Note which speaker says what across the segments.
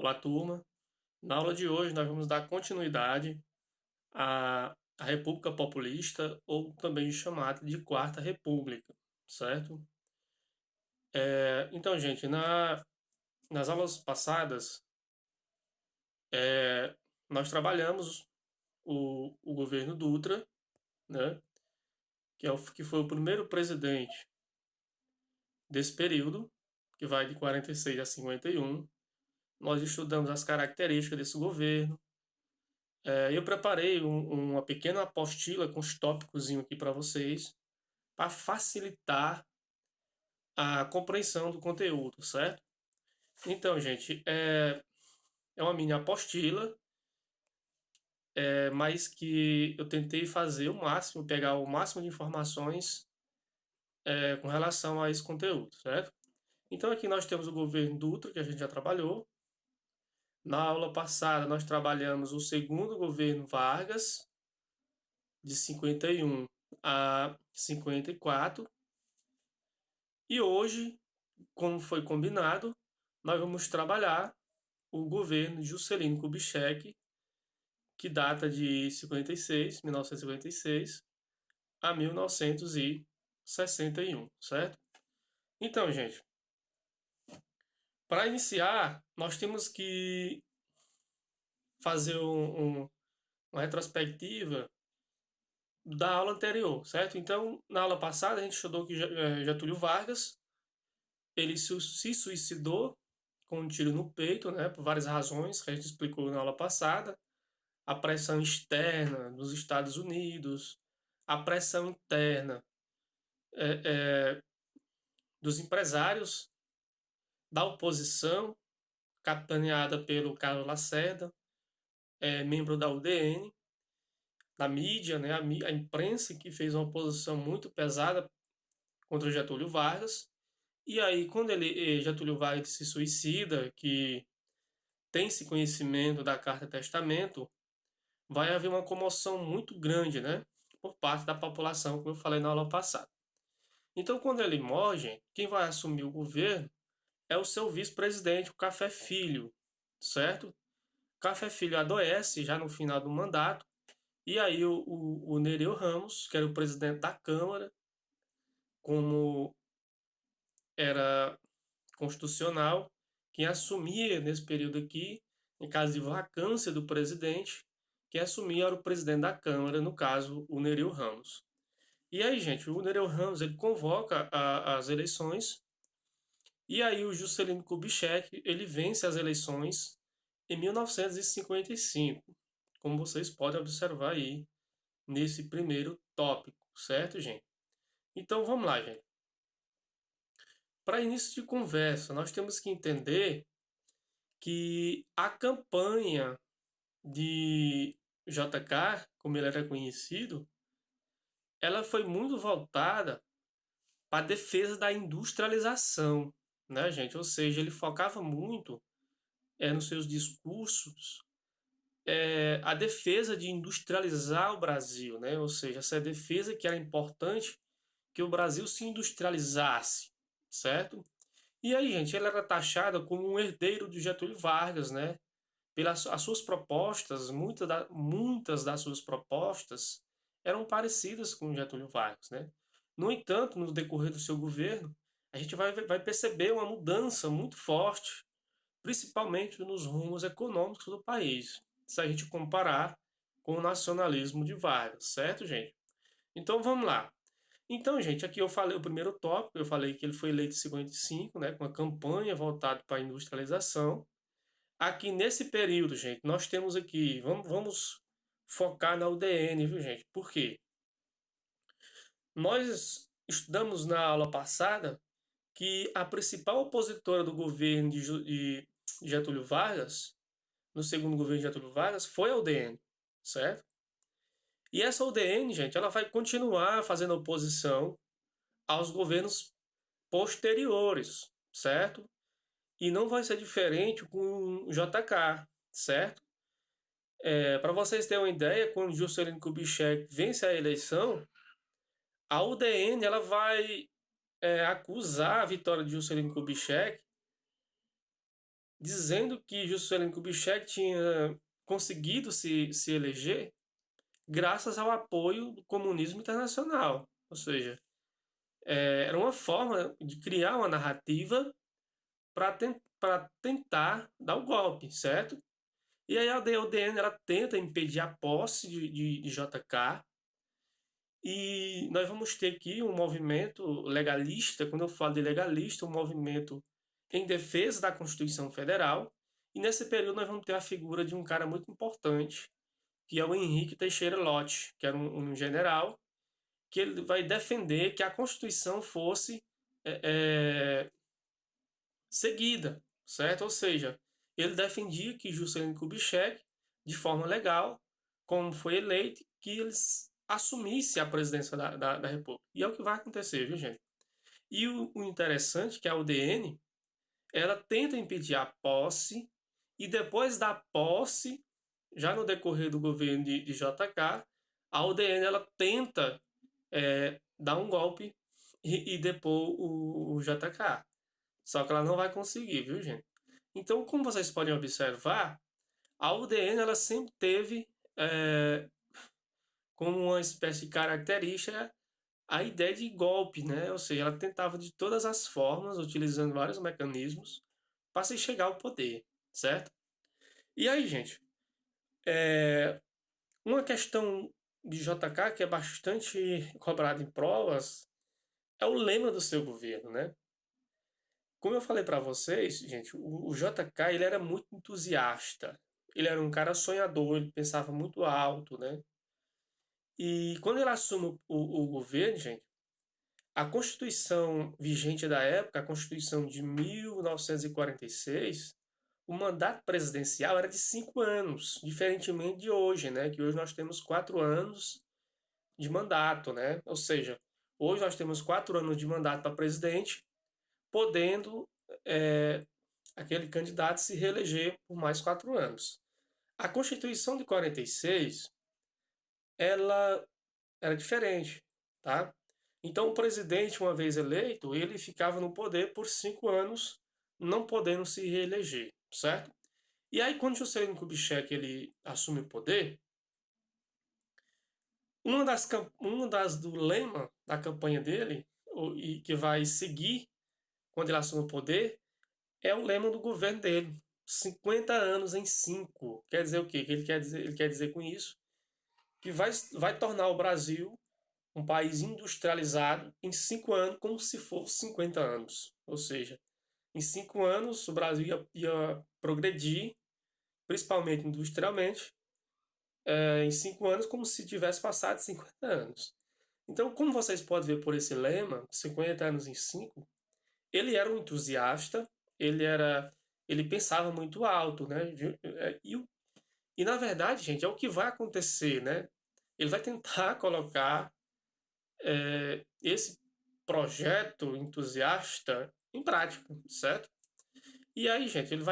Speaker 1: Olá, turma. Na aula de hoje, nós vamos dar continuidade à República Populista, ou também chamada de Quarta República, certo? Então, gente, nas aulas passadas, nós trabalhamos o governo Dutra, né, que foi o primeiro presidente desse período, que vai de 46 a 51. Nós estudamos as características desse governo. Eu preparei uma pequena apostila com os tópicos aqui para vocês, para facilitar a compreensão do conteúdo, certo? Então, gente, é uma mini apostila, mas que eu tentei fazer o máximo, pegar o máximo de informações com relação a esse conteúdo, certo? Então, aqui nós temos o governo Dutra, que a gente já trabalhou. Na aula passada, nós trabalhamos o segundo governo Vargas, de 51 a 54. E hoje, como foi combinado, nós vamos trabalhar o governo de Juscelino Kubitschek, que data de 1956 a 1961, certo? Então, gente, para iniciar, nós temos que fazer uma retrospectiva da aula anterior, certo? Então, na aula passada, a gente estudou que Getúlio Vargas ele se suicidou com um tiro no peito, né, por várias razões que a gente explicou na aula passada. A pressão externa dos Estados Unidos, a pressão interna é, é, dos empresários, da oposição, capitaneada pelo Carlos Lacerda, membro da UDN, da mídia, né, a imprensa que fez uma oposição muito pesada contra Getúlio Vargas. E aí, quando Getúlio Vargas se suicida, que tem esse conhecimento da Carta Testamento, vai haver uma comoção muito grande, né, por parte da população, como eu falei na aula passada. Então, quando ele morre, gente, quem vai assumir o governo é o seu vice-presidente, o Café Filho, certo? Café Filho adoece já no final do mandato, e aí o Nereu Ramos, que era o presidente da Câmara, como era constitucional, quem assumia nesse período aqui, em caso de vacância do presidente, quem assumia era o presidente da Câmara, no caso, o Nereu Ramos. E aí, gente, o Nereu Ramos ele convoca as eleições. E aí o Juscelino Kubitschek, ele vence as eleições em 1955, como vocês podem observar aí nesse primeiro tópico, certo, gente? Então vamos lá, gente. Para início de conversa, nós temos que entender que a campanha de JK, como ele era conhecido, ela foi muito voltada para a defesa da industrialização, né, gente? Ou seja, ele focava muito nos seus discursos a defesa de industrializar o Brasil, né? Ou seja, essa defesa que era importante que o Brasil se industrializasse, certo? E aí, gente, ele era taxado como um herdeiro de Getúlio Vargas, né? Pelas as suas propostas, muitas das suas propostas eram parecidas com Getúlio Vargas, né? No entanto, no decorrer do seu governo, a gente vai perceber uma mudança muito forte, principalmente nos rumos econômicos do país, se a gente comparar com o nacionalismo de Vargas, certo, gente? Então vamos lá. Então, gente, aqui eu falei o primeiro tópico, eu falei que ele foi eleito em 55, né, com a campanha voltada para a industrialização. Aqui nesse período, gente, nós temos aqui, vamos focar na UDN, viu, gente? Por quê? Nós estudamos na aula passada que a principal opositora do governo de Getúlio Vargas, no segundo governo de Getúlio Vargas, foi a UDN, certo? E essa UDN, gente, ela vai continuar fazendo oposição aos governos posteriores, certo? E não vai ser diferente com o JK, certo? Para vocês terem uma ideia, quando Juscelino Kubitschek vence a eleição, a UDN ela vai acusar a vitória de Juscelino Kubitschek dizendo que Juscelino Kubitschek tinha conseguido se eleger graças ao apoio do comunismo internacional. Ou seja, era uma forma de criar uma narrativa para tentar dar o golpe, certo? E aí a UDN ela tenta impedir a posse de JK, e nós vamos ter aqui um movimento legalista. Quando eu falo de legalista, um movimento em defesa da Constituição Federal. E nesse período nós vamos ter a figura de um cara muito importante, que é o Henrique Teixeira Lott, que era um general, que ele vai defender que a Constituição fosse é, é, seguida, certo? Ou seja, ele defendia que Juscelino Kubitschek, de forma legal, como foi eleito, que eles assumisse a presidência da República. E é o que vai acontecer, viu, gente? E o interessante é que a UDN, ela tenta impedir a posse, e depois da posse, já no decorrer do governo de JK, a UDN ela tenta dar um golpe e depor o JK. Só que ela não vai conseguir, viu, gente? Então, como vocês podem observar, a UDN ela sempre teve é, como uma espécie de característica a ideia de golpe, né? Ou seja, ela tentava de todas as formas, utilizando vários mecanismos, para se chegar ao poder, certo? E aí, gente, uma questão de JK que é bastante cobrada em provas é o lema do seu governo, né? Como eu falei para vocês, gente, o JK ele era muito entusiasta. Ele era um cara sonhador, ele pensava muito alto, né? E quando ele assume o governo, gente, a Constituição vigente da época, a Constituição de 1946, o mandato presidencial era de 5 anos, diferentemente de hoje, né? Que hoje nós temos 4 anos de mandato, né? Ou seja, hoje nós temos 4 anos de mandato para presidente, podendo é, aquele candidato se reeleger por mais 4 anos. A Constituição de 46, ela era diferente, tá? Então o presidente, uma vez eleito, ele ficava no poder por 5 anos, não podendo se reeleger, certo? E aí quando Juscelino Kubitschek ele assume o poder, uma das do lema da campanha dele, e que vai seguir quando ele assume o poder, é o lema do governo dele. 50 anos em 5. Quer dizer o quê? Que ele quer dizer com isso que vai tornar o Brasil um país industrializado em 5 anos, como se fosse 50 anos. Ou seja, em 5 anos o Brasil ia progredir, principalmente industrialmente, em 5 anos, como se tivesse passado 50 anos. Então, como vocês podem ver por esse lema, 50 anos em 5, ele era um entusiasta, ele pensava muito alto, né? E na verdade, gente, é o que vai acontecer, né? Ele vai tentar colocar esse projeto entusiasta em prática, certo? E aí, gente, ele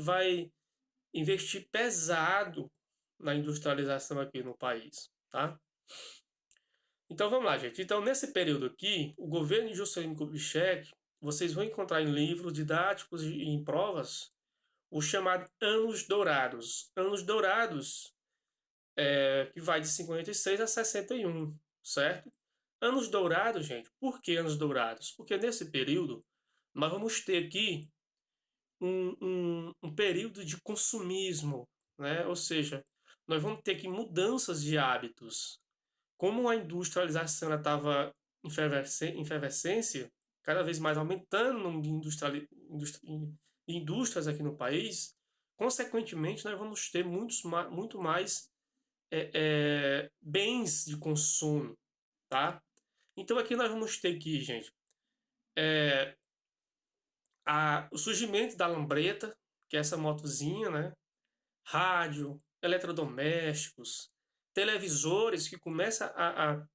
Speaker 1: vai investir pesado na industrialização aqui no país, tá? Então vamos lá, gente. Então, nesse período aqui, o governo de Juscelino Kubitschek, vocês vão encontrar em livros didáticos e em provas o chamado Anos Dourados. Anos Dourados, que vai de 56 a 61, certo? Anos Dourados, gente. Por que Anos Dourados? Porque nesse período nós vamos ter aqui um período de consumismo, né? Ou seja, nós vamos ter aqui mudanças de hábitos. Como a industrialização estava em efervescência, cada vez mais aumentando o número de indústrias aqui no país, consequentemente, nós vamos ter muito mais bens de consumo, tá? Então aqui nós vamos ter aqui, gente, o surgimento da lambreta, que é essa motozinha, né? Rádio, eletrodomésticos, televisores que começam a,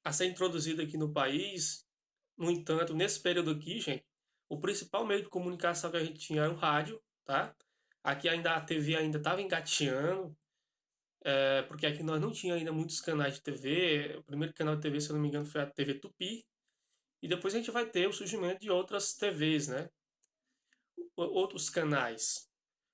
Speaker 1: a ser introduzido aqui no país. No entanto, nesse período aqui, gente, o principal meio de comunicação que a gente tinha era o rádio, tá? Aqui ainda a TV ainda estava engateando, porque aqui nós não tinha ainda muitos canais de TV. O primeiro canal de TV, se eu não me engano, foi a TV Tupi. E depois a gente vai ter o surgimento de outras TVs, né? outros canais.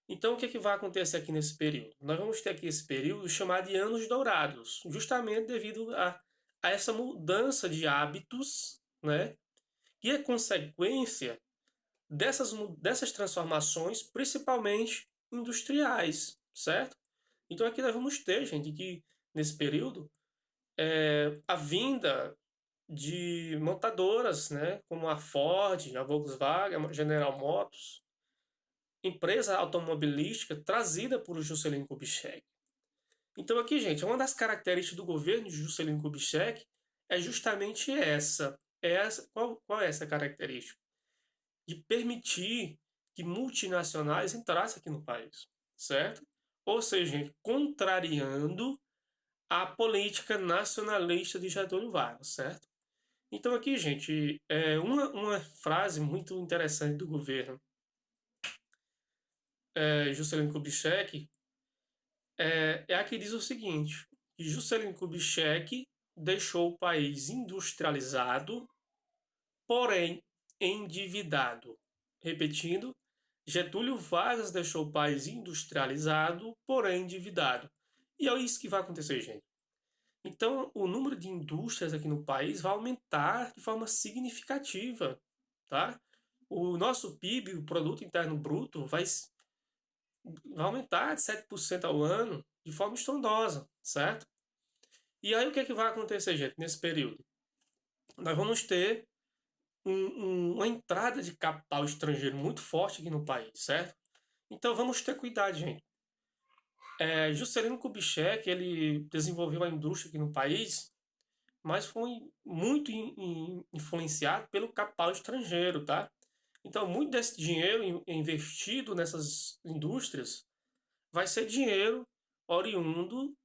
Speaker 1: Então, o que vai acontecer aqui nesse período? Nós vamos ter aqui esse período chamado de Anos Dourados, justamente devido a essa mudança de hábitos, né? E é consequência dessas transformações, principalmente industriais, certo? Então, aqui nós vamos ter, gente, que nesse período, a vinda de montadoras, né, como a Ford, a Volkswagen, a General Motors, empresa automobilística trazida por Juscelino Kubitschek. Então aqui, gente, uma das características do governo de Juscelino Kubitschek é justamente essa. Qual é essa característica? De permitir que multinacionais entrassem aqui no país, certo? Ou seja, gente, contrariando a política nacionalista de Getúlio Vargas, certo? Então aqui, gente, uma frase muito interessante do governo Juscelino Kubitschek é a que diz o seguinte: que Juscelino Kubitschek deixou o país industrializado, porém endividado. Repetindo, Getúlio Vargas deixou o país industrializado, porém endividado. E é isso que vai acontecer, gente. Então, o número de indústrias aqui no país vai aumentar de forma significativa, tá? O nosso PIB, o Produto Interno Bruto, vai aumentar de 7% ao ano de forma estrondosa, certo? E aí o que é que vai acontecer, gente, nesse período? Nós vamos ter uma entrada de capital estrangeiro muito forte aqui no país, certo? Então vamos ter cuidado, gente. Juscelino Kubitschek, ele desenvolveu a indústria aqui no país, mas foi muito influenciado pelo capital estrangeiro, tá? Então muito desse dinheiro investido nessas indústrias vai ser dinheiro oriundo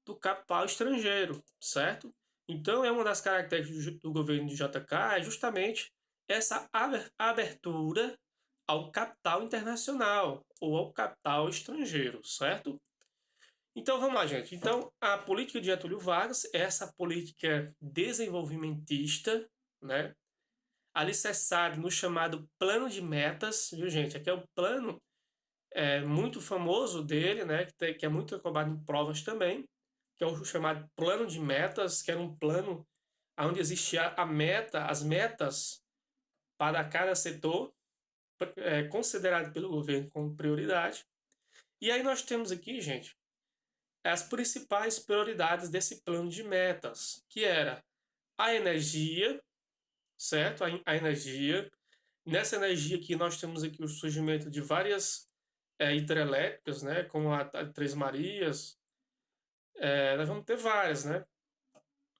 Speaker 1: do capital estrangeiro, certo? Então, é uma das características do governo de JK é justamente essa abertura ao capital internacional ou ao capital estrangeiro, certo? Então, vamos lá, gente. Então, a política de Getúlio Vargas é essa política desenvolvimentista, né? Alicerçada no chamado plano de metas, viu, gente? Aqui é o plano muito famoso dele, né? Que é muito cobrado em provas também, que é o chamado plano de metas, que era um plano onde existia as metas para cada setor, considerado pelo governo como prioridade. E aí nós temos aqui, gente, as principais prioridades desse plano de metas, que era a energia, certo? A energia. Nessa energia aqui nós temos aqui o surgimento de várias hidrelétricas, né? Como a Três Marias. Nós vamos ter várias, né?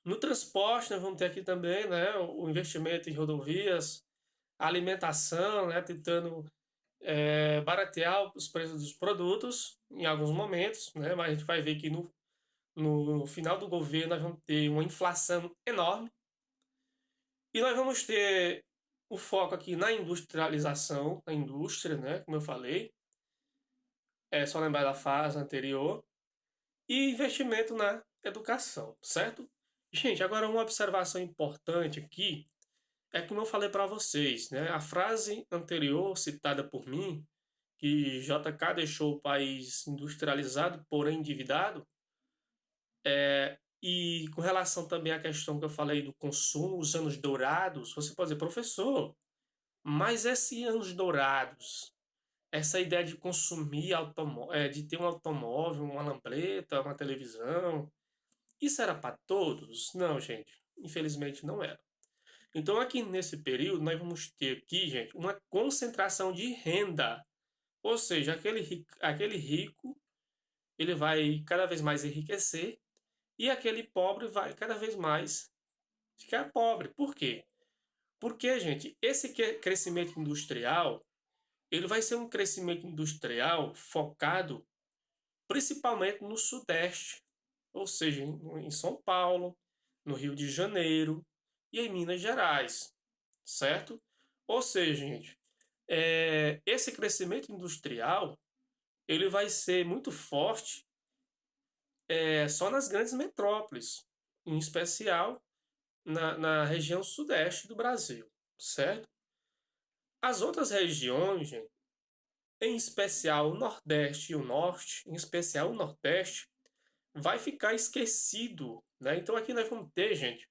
Speaker 1: No transporte, nós vamos ter aqui também, né, o investimento em rodovias, a alimentação, né, tentando baratear os preços dos produtos em alguns momentos, né, mas a gente vai ver que no final do governo nós vamos ter uma inflação enorme e nós vamos ter o foco aqui na industrialização, na indústria, né, como eu falei, é só lembrar da fase anterior, e investimento na educação, certo? Gente, agora uma observação importante aqui é como eu falei para vocês, né? A frase anterior citada por mim, que JK deixou o país industrializado, porém endividado, e com relação também à questão que eu falei do consumo, os anos dourados, você pode dizer, professor, mas esses anos dourados, essa ideia de consumir de ter um automóvel, uma lambreta, uma televisão, isso era para todos? Não, gente, infelizmente não era. Então, aqui nesse período, nós vamos ter aqui, gente, uma concentração de renda. Ou seja, aquele rico, ele vai cada vez mais enriquecer e aquele pobre vai cada vez mais ficar pobre. Por quê? Porque, gente, esse crescimento industrial, ele vai ser um crescimento industrial focado principalmente no Sudeste, ou seja, em São Paulo, no Rio de Janeiro e em Minas Gerais, certo? Ou seja, gente, esse crescimento industrial ele vai ser muito forte só nas grandes metrópoles, em especial na região sudeste do Brasil, certo? As outras regiões, gente, em especial o Nordeste e o Norte, em especial o Nordeste, vai ficar esquecido, né? Então aqui nós vamos ter, gente,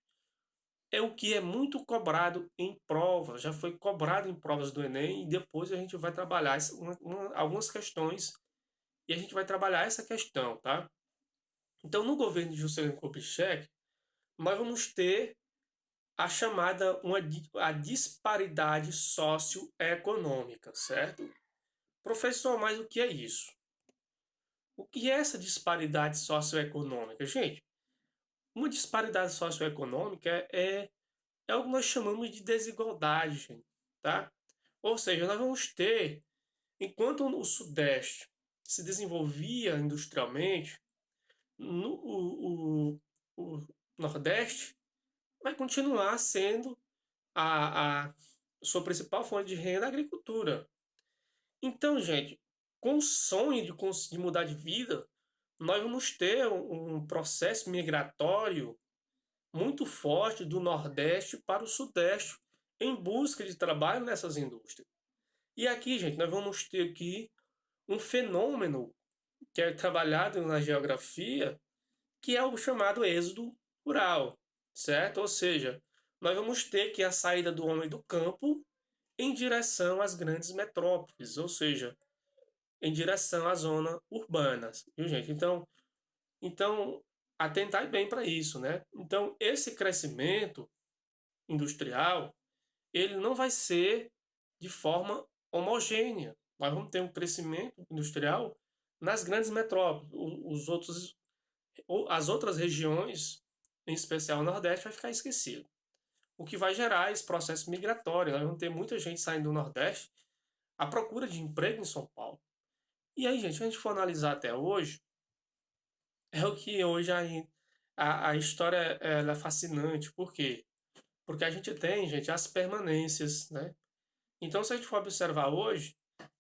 Speaker 1: é o que é muito cobrado em provas, já foi cobrado em provas do Enem e depois a gente vai trabalhar algumas questões e a gente vai trabalhar essa questão, tá? Então no governo de Juscelino Kubitschek, nós vamos ter a chamada a disparidade socioeconômica, certo? Professor, mas o que é isso? O que é essa disparidade socioeconômica? Gente, uma disparidade socioeconômica é o que nós chamamos de desigualdade, gente, tá? Ou seja, nós vamos ter, enquanto o Sudeste se desenvolvia industrialmente, o Nordeste vai continuar sendo a sua principal fonte de renda a agricultura. Então, gente, com o sonho de mudar de vida, nós vamos ter um processo migratório muito forte do Nordeste para o Sudeste em busca de trabalho nessas indústrias. E aqui, gente, nós vamos ter aqui um fenômeno que é trabalhado na geografia, que é o chamado êxodo rural, certo? Ou seja, nós vamos ter que a saída do homem do campo em direção às grandes metrópoles, ou seja, em direção às zonas urbanas, viu, gente? Então atentar bem para isso, né? Então, esse crescimento industrial, ele não vai ser de forma homogênea. Nós vamos ter um crescimento industrial nas grandes metrópoles. As outras regiões, em especial o Nordeste, vai ficar esquecido. O que vai gerar esse processo migratório. Nós vamos ter muita gente saindo do Nordeste à procura de emprego em São Paulo. E aí, gente, se a gente for analisar até hoje, é o que hoje a história ela é fascinante. Por quê? Porque a gente tem, gente, as permanências, né? Então, se a gente for observar hoje,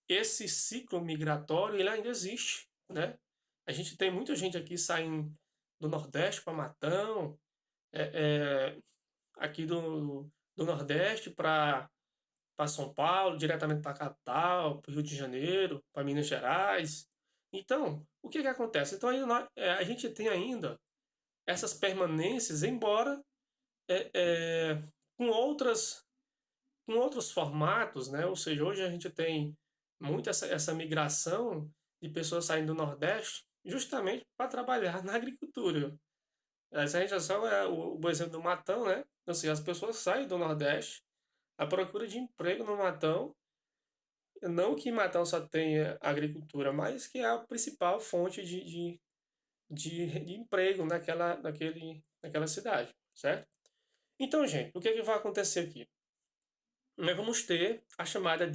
Speaker 1: esse ciclo migratório ele ainda existe, né? A gente tem muita gente aqui saindo do Nordeste para Matão, é, aqui do Nordeste para São Paulo, diretamente para a capital, para o Rio de Janeiro, para Minas Gerais. Então, o que que acontece? Então, ainda a gente tem ainda essas permanências, embora é, é, com com outros formatos, né? Ou seja, hoje a gente tem muito essa migração de pessoas saindo do Nordeste justamente para trabalhar na agricultura. Essa região é o exemplo do Matão, né? Ou seja, as pessoas saem do Nordeste à procura de emprego no Matão. Não que Matão só tenha agricultura, mas que é a principal fonte de emprego naquela cidade, certo? Então, gente, o que, é que vai acontecer aqui? Nós vamos ter a chamada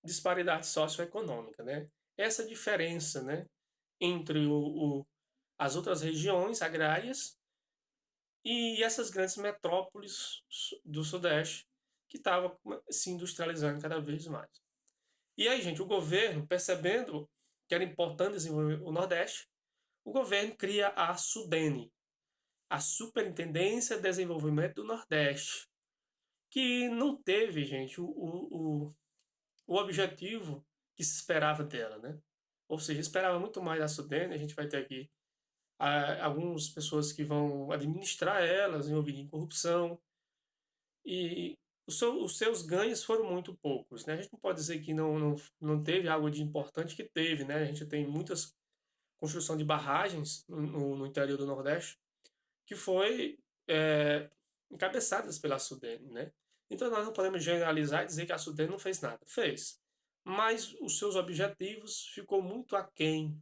Speaker 1: disparidade socioeconômica, né? Essa diferença, né, entre as outras regiões agrárias e essas grandes metrópoles do Sudeste que estavam se industrializando cada vez mais. E aí, gente, o governo, percebendo que era importante desenvolver o Nordeste, o governo cria a SUDENE, a Superintendência de Desenvolvimento do Nordeste, que não teve, gente, o objetivo que se esperava dela, né? Ou seja, esperava muito mais da SUDENE, a gente vai ter aqui algumas pessoas que vão administrar elas, envolvidas em corrupção, e os seus ganhos foram muito poucos, né? A gente não pode dizer que não teve algo de importante, que teve, né? A gente tem muitas construção de barragens no interior do Nordeste, que foi encabeçadas pela SUDENE, né? Então nós não podemos generalizar e dizer que a SUDENE não fez nada. Fez. Mas os seus objetivos ficou muito aquém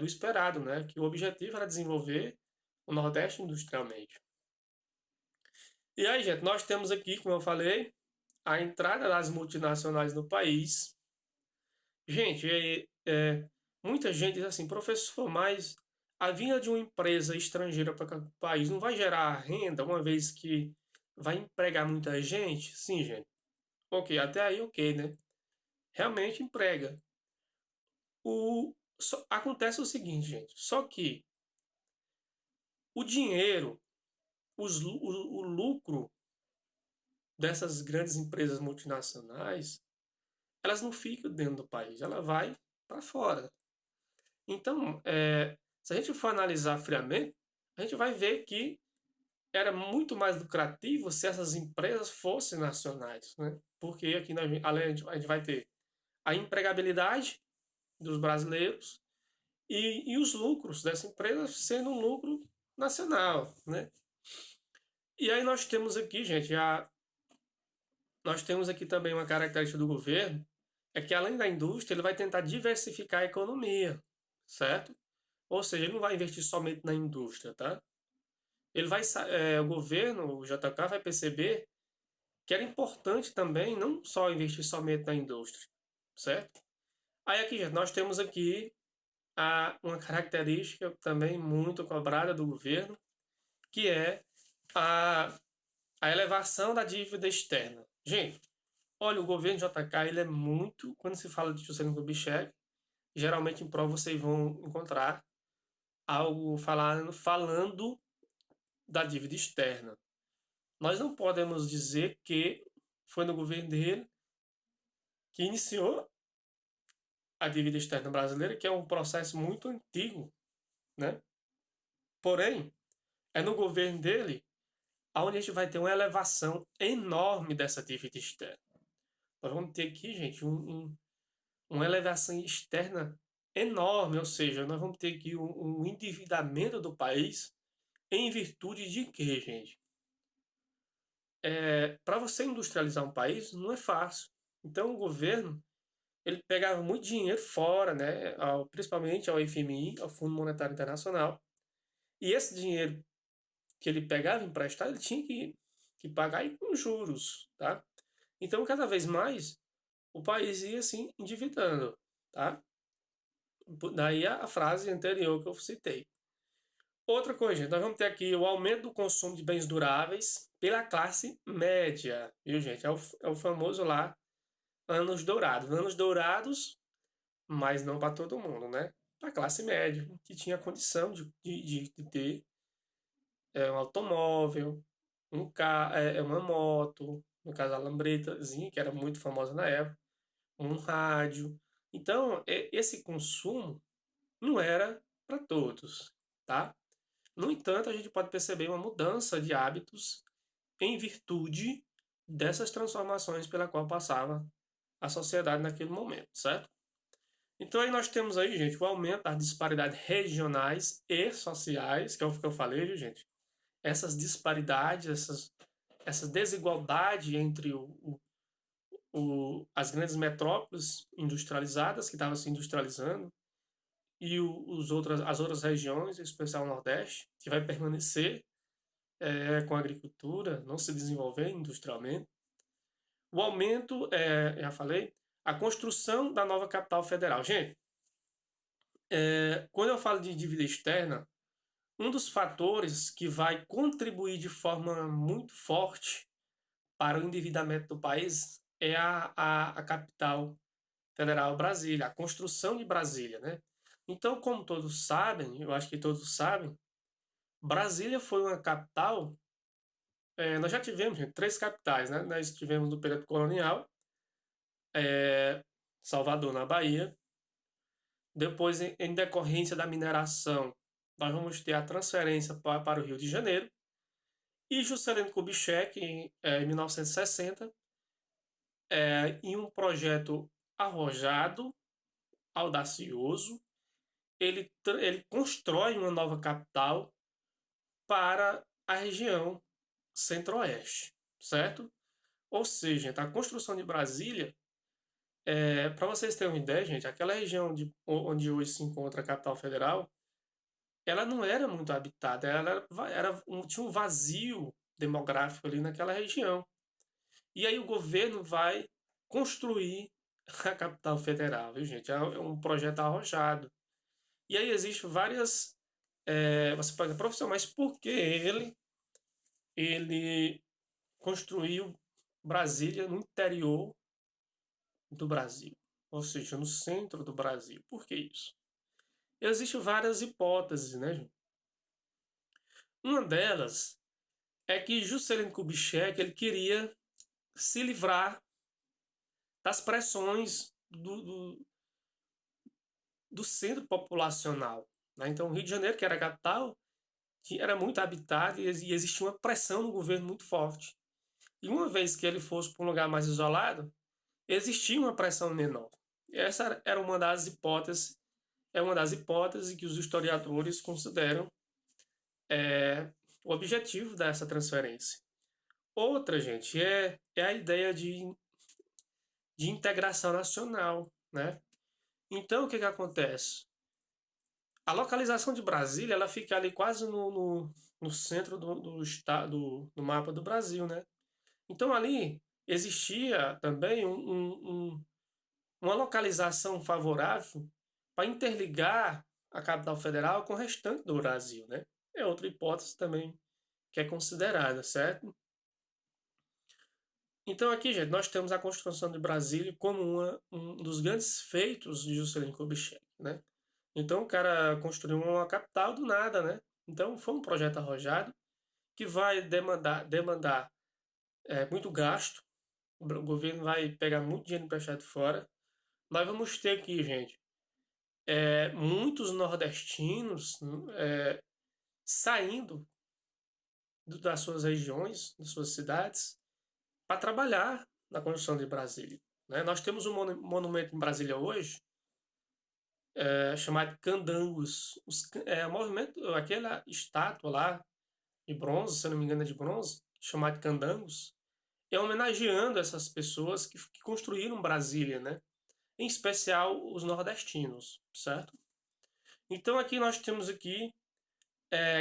Speaker 1: do esperado, né? Que o objetivo era desenvolver o Nordeste industrialmente. E aí, gente, nós temos aqui, como eu falei, a entrada das multinacionais no país. Gente, muita gente diz assim, professor, mas a vinda de uma empresa estrangeira para o país não vai gerar renda, uma vez que vai empregar muita gente? Sim, gente. Ok, até aí ok, né? Realmente emprega. Acontece o seguinte, gente, só que o dinheiro, o lucro dessas grandes empresas multinacionais elas não ficam dentro do país, ela vai para fora. Então, se a gente for analisar friamente, a gente vai ver que era muito mais lucrativo se essas empresas fossem nacionais, né? Porque aqui além a gente vai ter a empregabilidade dos brasileiros e os lucros dessa empresa sendo um lucro nacional, né? E aí nós temos aqui, gente, nós temos aqui também uma característica do governo, é que além da indústria, ele vai tentar diversificar a economia, certo? Ou seja, ele não vai investir somente na indústria, tá? O governo, o JK, vai perceber que era importante também não só investir somente na indústria, certo? Aí aqui, gente, nós temos aqui uma característica também muito cobrada do governo, que é a, a elevação da dívida externa. Gente, olha, o governo JK, ele é muito, quando se fala de Juscelino Kubitschek, geralmente em prova vocês vão encontrar algo falando da dívida externa. Nós não podemos dizer que foi no governo dele que iniciou a dívida externa brasileira, que é um processo muito antigo, né? Porém, é no governo dele onde a gente vai ter uma elevação enorme dessa dívida externa. Nós vamos ter aqui, gente, uma elevação externa enorme, ou seja, nós vamos ter aqui um endividamento do país em virtude de quê, gente? Para você industrializar um país não é fácil. Então o governo ele pegava muito dinheiro fora, né, principalmente ao FMI, ao Fundo Monetário Internacional, e esse dinheiro que ele pegava emprestado, ele tinha que pagar aí com juros, tá? Então, cada vez mais, o país ia assim endividando, tá? Daí a frase anterior que eu citei. Outra coisa, gente, nós vamos ter aqui o aumento do consumo de bens duráveis pela classe média, viu, gente? É o famoso lá, anos dourados. Anos dourados, mas não para todo mundo, né? Para a classe média, que tinha condição de ter um automóvel, uma moto, no caso a lambretazinha, que era muito famosa na época, um rádio. Então, esse consumo não era para todos, tá? No entanto, a gente pode perceber uma mudança de hábitos em virtude dessas transformações pela qual passava a sociedade naquele momento, certo? Então aí nós temos aí, gente, o aumento das disparidades regionais e sociais, que é o que eu falei, viu, gente? Essas disparidades, essa desigualdade entre as grandes metrópoles industrializadas, que estavam se industrializando, e as outras regiões, em especial o Nordeste, que vai permanecer com a agricultura, não se desenvolver industrialmente. O aumento, já falei, a construção da nova capital federal. Gente, quando eu falo de dívida externa, um dos fatores que vai contribuir de forma muito forte para o endividamento do país é a capital federal Brasília, a construção de Brasília, né? Então, como todos sabem, eu acho que todos sabem, Brasília foi uma capital. Nós já tivemos, gente, três capitais, né? Nós tivemos no período colonial, Salvador, na Bahia. Depois, em decorrência da mineração, nós vamos ter a transferência para o Rio de Janeiro. E Juscelino Kubitschek, em 1960, em um projeto arrojado, audacioso, ele constrói uma nova capital para a região centro-oeste, certo? Ou seja, a construção de Brasília, para vocês terem uma ideia, gente, aquela região onde hoje se encontra a capital federal, ela não era muito habitada, tinha um vazio demográfico ali naquela região. E aí o governo vai construir a capital federal, viu, gente? É um projeto arrojado. E aí existem várias. Você pode dizer, professor, mas por que ele construiu Brasília no interior do Brasil? Ou seja, no centro do Brasil. Por que isso? Existem várias hipóteses, né, gente? Uma delas é que Juscelino Kubitschek ele queria se livrar das pressões do centro populacional. Né? Então, o Rio de Janeiro, que era a capital, que era muito habitado e existia uma pressão no governo muito forte. E uma vez que ele fosse para um lugar mais isolado, existia uma pressão menor. Essa era uma das hipóteses, é uma das hipóteses que os historiadores consideram é, o objetivo dessa transferência. Outra, gente, é a ideia de integração nacional, né? Então, o que acontece? A localização de Brasília, ela fica ali quase no centro do estado, do mapa do Brasil, né? Então, ali existia também uma localização favorável para interligar a capital federal com o restante do Brasil, né? É outra hipótese também que é considerada, certo? Então aqui, gente, nós temos a construção de Brasília como um dos grandes feitos de Juscelino Kubitschek, né? Então o cara construiu uma capital do nada, né? Então foi um projeto arrojado que vai demandar muito gasto, o governo vai pegar muito dinheiro emprestado de fora. Nós vamos ter aqui, gente, muitos nordestinos saindo das suas regiões, das suas cidades, para trabalhar na construção de Brasília. Né? Nós temos um monumento em Brasília hoje chamado Candangos. O movimento, aquela estátua lá de bronze, se eu não me engano é de bronze, chamada Candangos, é homenageando essas pessoas que construíram Brasília, né? Em especial os nordestinos, certo? Então aqui nós temos aqui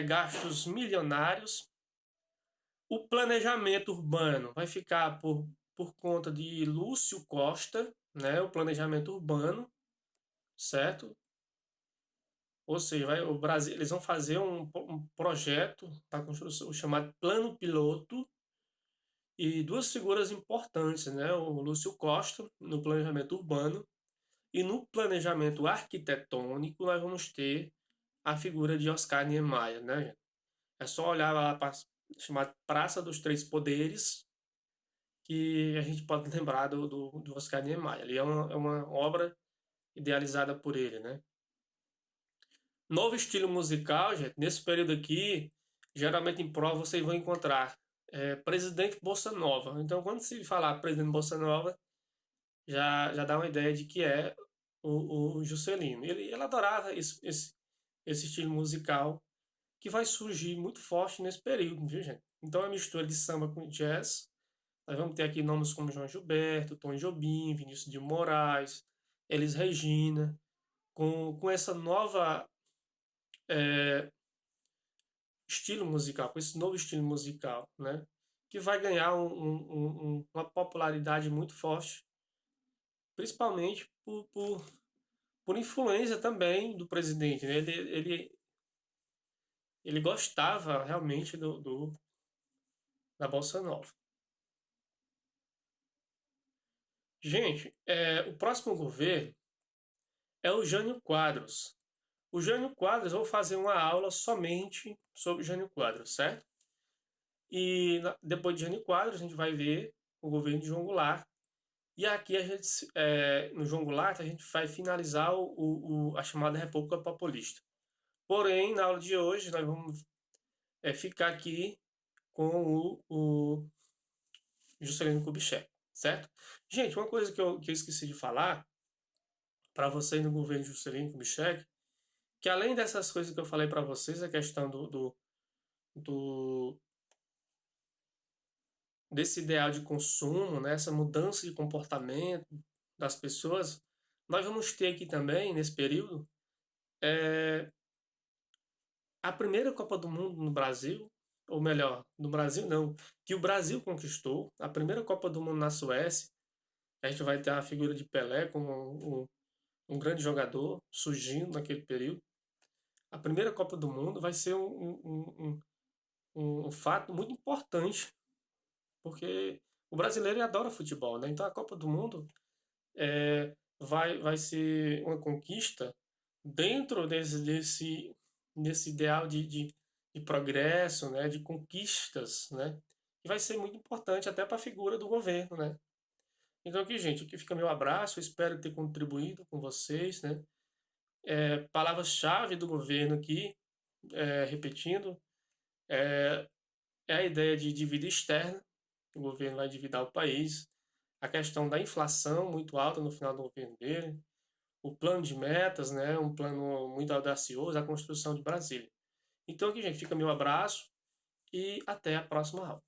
Speaker 1: gastos milionários. O planejamento urbano vai ficar por conta de Lúcio Costa, né? O planejamento urbano, certo? Ou seja, o Brasil, eles vão fazer um projeto para construção chamado Plano Piloto e duas figuras importantes, né? O Lúcio Costa no planejamento urbano e no planejamento arquitetônico nós vamos ter a figura de Oscar Niemeyer, né? É só olhar lá para chamar Praça dos Três Poderes que a gente pode lembrar do Oscar Niemeyer. Ali é uma obra idealizada por ele, né? Novo estilo musical, gente, nesse período aqui, geralmente em prova vocês vão encontrar Presidente Bossa Nova. Então, quando se falar Presidente Bossa Nova, já dá uma ideia de que é o Juscelino. Ele adorava esse estilo musical que vai surgir muito forte nesse período, viu, gente? Então, é uma mistura de samba com jazz. Nós vamos ter aqui nomes como João Gilberto, Tom Jobim, Vinícius de Moraes, Elis Regina, com essa nova estilo musical, com esse novo estilo musical, né? Que vai ganhar uma popularidade muito forte, principalmente por influência também do presidente, né? Ele gostava realmente da Bossa Nova. Gente, o próximo governo é o Jânio Quadros. O Jânio Quadros, eu vou fazer uma aula somente sobre o Jânio Quadros, certo? E depois de Jânio Quadros, a gente vai ver o governo de João Goulart. E aqui no João Goulart, a gente vai finalizar a chamada República Populista. Porém, na aula de hoje, nós vamos ficar aqui com o Juscelino Kubitschek, certo? Gente, uma coisa que eu esqueci de falar para vocês no governo de Juscelino Kubitschek, que além dessas coisas que eu falei para vocês, a questão do desse ideal de consumo, né, essa mudança de comportamento das pessoas, nós vamos ter aqui também, nesse período, a primeira Copa do Mundo no Brasil, ou melhor, no Brasil não, que o Brasil conquistou, a primeira Copa do Mundo na Suécia. A gente vai ter a figura de Pelé como um grande jogador surgindo naquele período. A primeira Copa do Mundo vai ser um fato muito importante, porque o brasileiro adora futebol, né? Então a Copa do Mundo vai ser uma conquista dentro desse ideal de progresso, né? De conquistas, né? E vai ser muito importante até para a figura do governo, né? Então aqui, gente, aqui fica meu abraço, eu espero ter contribuído com vocês, né? Palavras-chave do governo aqui, repetindo, é a ideia de dívida externa, o governo vai endividar o país, a questão da inflação muito alta no final do governo dele, o plano de metas, né, um plano muito audacioso, a construção de Brasília. Então aqui, gente, fica meu abraço e até a próxima aula.